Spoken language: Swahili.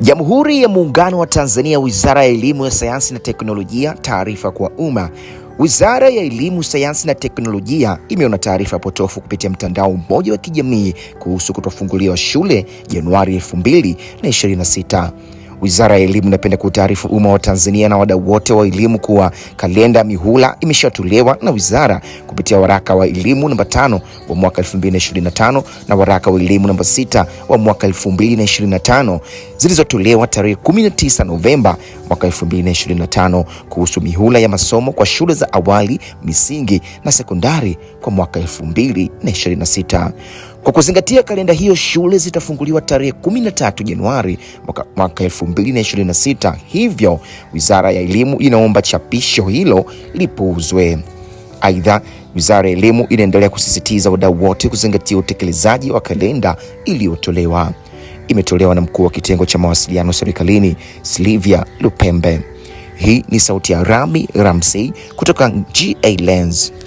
Jamhuri ya Muungano wa Tanzania, Wizara ya Elimu ya Sayansi na Teknolojia. Taarifa kwa umma. Wizara ya Elimu, Sayansi na Teknolojia imeona taarifa potofu kupitia mtandao mmoja wa kijamii kuhusu kutofunguliwa shule Januari 2026. Wizara ya Elimu inapenda kutaarifu umma wa Tanzania na wadau wote wa elimu kuwa kalenda mihula imeshatolewa na wizara kupitia waraka wa elimu namba 5 wa mwaka 2025 na waraka wa elimu namba 6 wa mwaka 2025 zilizotolewa tarehe 19 Novemba mwaka 2025 kuhusu mihula ya masomo kwa shule za awali, misingi na sekondari kwa mwaka 2026. Kwa kuzingatia kalenda hiyo, shule zitafunguliwa tarehe 13 Januari mwaka 2026. Hivyo, Wizara ya Elimu inaomba chapisho hilo lipuuzwe. Aidha, Wizara ya Elimu inaendelea kusisitiza wadau wote kuzingatia utekelezaji wa kalenda iliyotolewa. Imetolewa na Mkuu wa Kitengo cha Mawasiliano Serikalini, Silvia Lupembe. Hii ni sauti ya Rami Ramsey kutoka GA Lens.